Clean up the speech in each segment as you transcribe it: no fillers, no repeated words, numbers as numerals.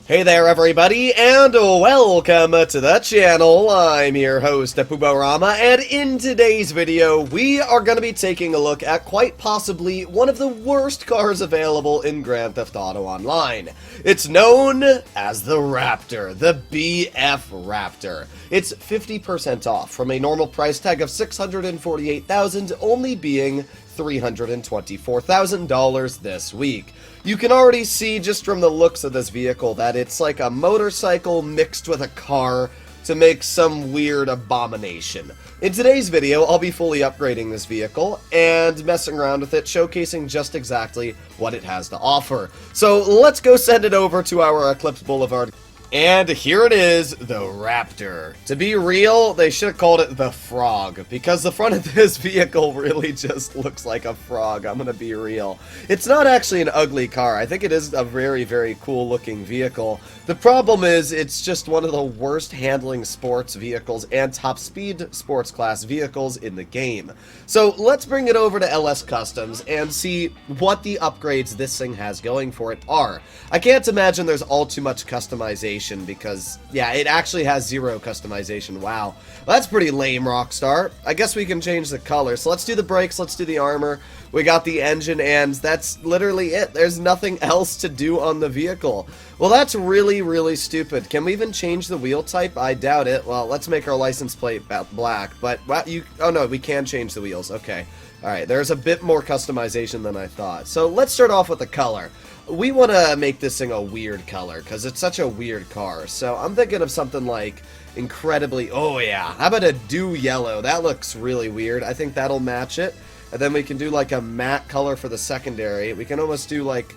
Hey there everybody, and welcome to the channel. I'm your host, Puborama, and in today's video, we are going to be taking a look at quite possibly one of the worst cars available in Grand Theft Auto Online. It's known as the Raptor, the BF Raptor. It's 50% off from a normal price tag of $648,000, only being $324,000 this week. You can already see just from the looks of this vehicle that it's like a motorcycle mixed with a car to make some weird abomination. In today's video, I'll be fully upgrading this vehicle and messing around with it, showcasing just exactly what it has to offer. So let's go send it over to our Eclipse Boulevard. And here it is, the Raptor. To be real, they should have called it the Frog, because the front of this vehicle really just looks like a frog, I'm gonna be real. It's not actually an ugly car. I think it is a very, very cool looking vehicle. The problem is, it's just one of the worst handling sports vehicles and top speed sports class vehicles in the game. So let's bring it over to LS Customs and see what the upgrades this thing has going for it are. I can't imagine there's all too much customization, because, yeah, it actually has zero customization. Wow. Well, that's pretty lame, Rockstar. I guess we can change the color. So let's do the brakes, let's do the armor. We got the engine, and that's literally it. There's nothing else to do on the vehicle. Well, that's really, really stupid. Can we even change the wheel type? I doubt it. Well, let's make our license plate black. But, well, oh no, we can change the wheels. Okay. Alright, there's a bit more customization than I thought. So let's start off with the color. We want to make this thing a weird color, because it's such a weird car. So I'm thinking of something like incredibly, oh yeah, how about a dew yellow? That looks really weird. I think that'll match it. And then we can do like a matte color for the secondary. We can almost do like,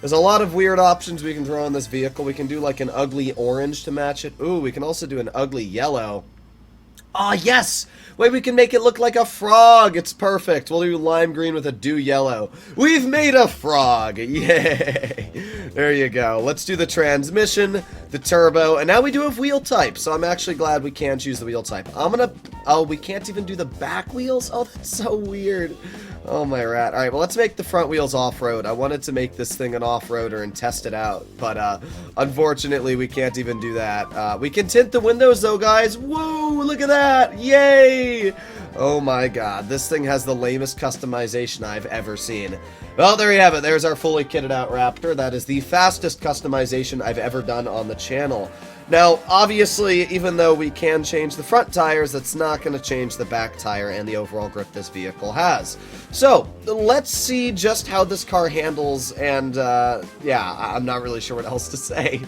there's a lot of weird options we can throw on this vehicle. We can do like an ugly orange to match it. Ooh, we can also do an ugly yellow. Ah, yes! Wait, we can make it look like a frog! It's perfect! We'll do lime green with a dew yellow. We've made a frog! Yay! There you go. Let's do the transmission, the turbo, and now we do have wheel type, so I'm actually glad we can choose the wheel type. Oh, we can't even do the back wheels? Oh, that's so weird. Oh my rat. Alright, well let's make the front wheels off-road. I wanted to make this thing an off-roader and test it out, but unfortunately we can't even do that. We can tint the windows though, guys. Whoa, look at that! Yay! Oh my god, this thing has the lamest customization I've ever seen. Well, there you have it. There's our fully kitted out Raptor. That is the fastest customization I've ever done on the channel. Now, obviously, even though we can change the front tires, that's not going to change the back tire and the overall grip this vehicle has. So, let's see just how this car handles, and, yeah, I'm not really sure what else to say.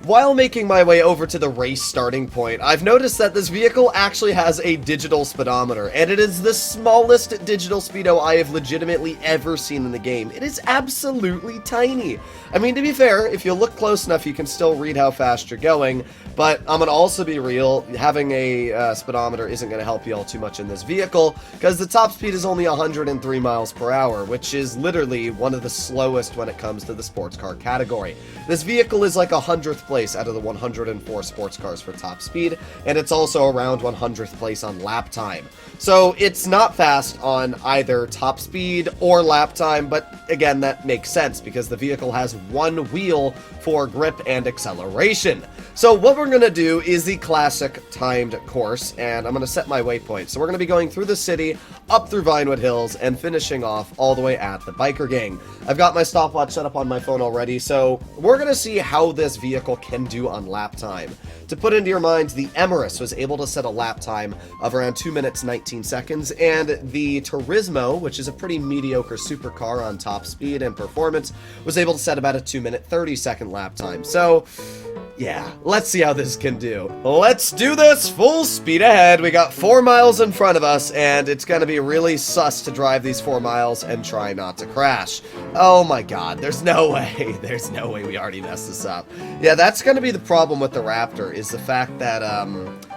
While making my way over to the race starting point, I've noticed that this vehicle actually has a digital speedometer, and it is the smallest digital speedo I have legitimately ever seen in the game. It is absolutely tiny. I mean, to be fair, if you look close enough, you can still read how fast you're going, but I'm going to also be real, having a speedometer isn't going to help you all too much in this vehicle, because the top speed is only 103 miles per hour, which is literally one of the slowest when it comes to the sports car category. This vehicle is like 100th place out of the 104 sports cars for top speed, and it's also around 100th place on lap time. So it's not fast on either top speed or lap time, but again, that makes sense because the vehicle has one wheel for grip and acceleration. So what we're going to do is the classic timed course, and I'm going to set my waypoint. So we're going to be going through the city, up through Vinewood Hills, and finishing off all the way at the Biker Gang. I've got my stopwatch set up on my phone already, so we're going to see how this vehicle can do on lap time. To put into your minds, the Emirates was able to set a lap time of around 2 minutes 19 seconds, and the Turismo, which is a pretty mediocre supercar on top speed and performance, was able to set about a 2 minute 30-second lap time. So yeah, let's see how this can do. Let's do this full speed ahead. We got 4 miles in front of us, and it's going to be really sus to drive these 4 miles and try not to crash. Oh my god, there's no way. There's no way we already messed this up. Yeah, that's going to be the problem with the Raptor, is the fact that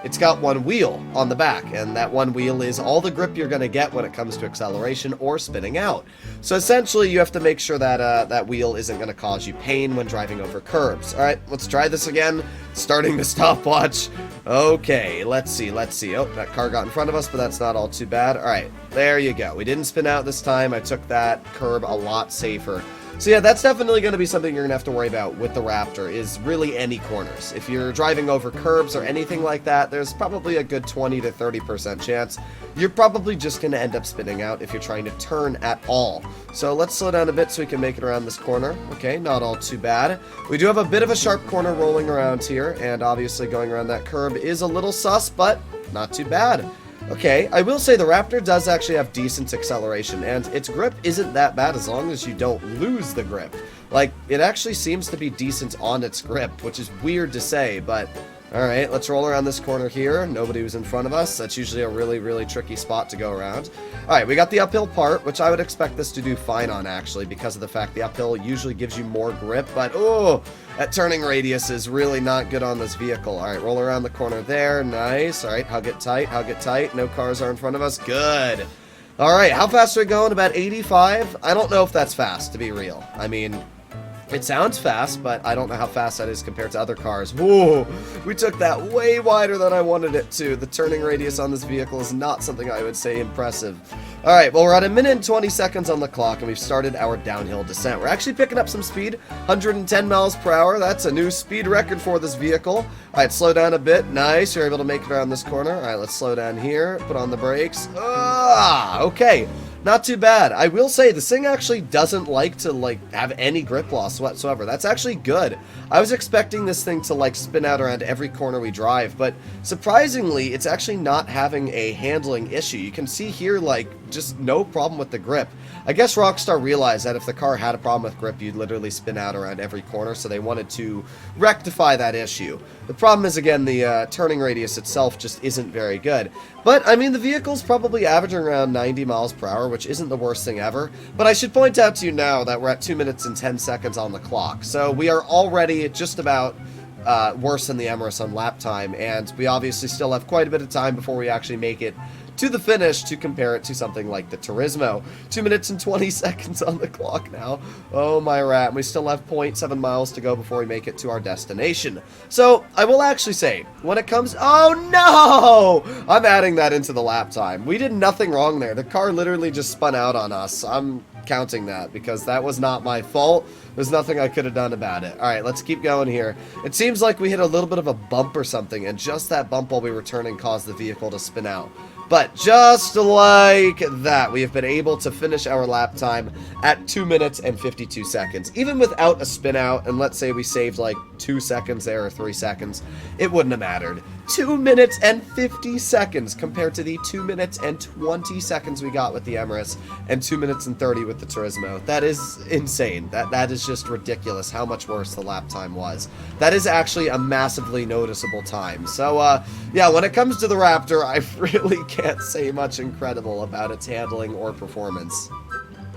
it's got one wheel on the back, and that one wheel is all the grip you're going to get when it comes to acceleration or spinning out. So essentially, you have to make sure that that wheel isn't going to cause you pain when driving over curbs. All right, let's try this again. Starting the stopwatch. Okay, let's see. Oh, that car got in front of us, but that's not all too bad. All right, there you go. We didn't spin out this time. I took that curb a lot safer. So yeah, that's definitely going to be something you're going to have to worry about with the Raptor, is really any corners. If you're driving over curbs or anything like that, there's probably a good 20 to 30% chance you're probably just going to end up spinning out if you're trying to turn at all. So let's slow down a bit so we can make it around this corner. Okay, not all too bad. We do have a bit of a sharp corner rolling around here, and obviously going around that curb is a little sus, but not too bad. Okay, I will say the Raptor does actually have decent acceleration, and its grip isn't that bad as long as you don't lose the grip. Like, it actually seems to be decent on its grip, which is weird to say, but alright, let's roll around this corner here. Nobody was in front of us. That's usually a really, really tricky spot to go around. Alright, we got the uphill part, which I would expect this to do fine on, actually, because of the fact the uphill usually gives you more grip, but oh, that turning radius is really not good on this vehicle. Alright, roll around the corner there. Nice. Alright, hug it tight, hug it tight. No cars are in front of us. Good. Alright, how fast are we going? About 85? I don't know if that's fast, to be real. I mean, it sounds fast, but I don't know how fast that is compared to other cars. Whoa, we took that way wider than I wanted it to. The turning radius on this vehicle is not something I would say impressive. Alright, well, we're at 1 minute and 20 seconds on the clock, and we've started our downhill descent. We're actually picking up some speed, 110 miles per hour. That's a new speed record for this vehicle. Alright, slow down a bit. Nice, you're able to make it around this corner. Alright, let's slow down here, put on the brakes. Okay. Not too bad. I will say this thing actually doesn't like to have any grip loss whatsoever. That's actually good. I was expecting this thing to spin out around every corner we drive, but surprisingly it's actually not having a handling issue. You can see here just no problem with the grip. I guess Rockstar realized that if the car had a problem with grip, you'd literally spin out around every corner, so they wanted to rectify that issue. The problem is, again, the turning radius itself just isn't very good. But, I mean, the vehicle's probably averaging around 90 miles per hour, which isn't the worst thing ever. But I should point out to you now that we're at 2 minutes and 10 seconds on the clock. So we are already just about worse than the Emirates on lap time, and we obviously still have quite a bit of time before we actually make it to the finish to compare it to something like the Turismo. 2 minutes and 20 seconds on the clock now. Oh my rat, we still have 0.7 miles to go before we make it to our destination. So, I will actually say, when it comes... Oh no! I'm adding that into the lap time. We did nothing wrong there. The car literally just spun out on us. I'm counting that because that was not my fault. There's nothing I could have done about it. Alright, let's keep going here. It seems like we hit a little bit of a bump or something, and just that bump while we were turning caused the vehicle to spin out. But just like that, we have been able to finish our lap time at 2 minutes and 52 seconds. Even without a spin out, and let's say we saved 2 seconds there or 3 seconds, it wouldn't have mattered. 2 minutes and 50 seconds compared to the 2 minutes and 20 seconds we got with the Emirates and 2 minutes and 30 with the Turismo. That is insane. That is just ridiculous how much worse the lap time was. That is actually a massively noticeable time. So, yeah, when it comes to the Raptor, I really can't say much incredible about its handling or performance.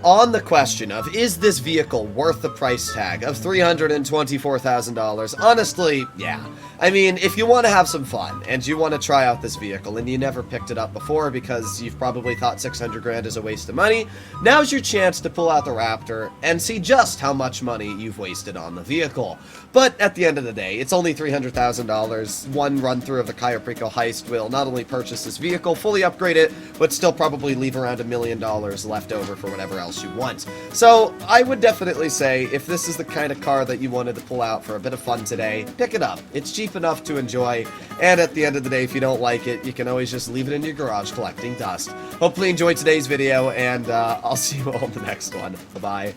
On the question of, is this vehicle worth the price tag of $324,000? Honestly, yeah. I mean, if you want to have some fun, and you want to try out this vehicle, and you never picked it up before because you've probably thought 600 grand is a waste of money, now's your chance to pull out the Raptor and see just how much money you've wasted on the vehicle. But at the end of the day, it's only $300,000. One run-through of the Cayo Perico heist will not only purchase this vehicle, fully upgrade it, but still probably leave around $1 million left over for whatever else you want. So, I would definitely say, if this is the kind of car that you wanted to pull out for a bit of fun today, pick it up. It's cheap enough to enjoy, and at the end of the day, if you don't like it, you can always just leave it in your garage collecting dust. Hopefully you enjoyed today's video, and I'll see you all in the next one. Bye-bye.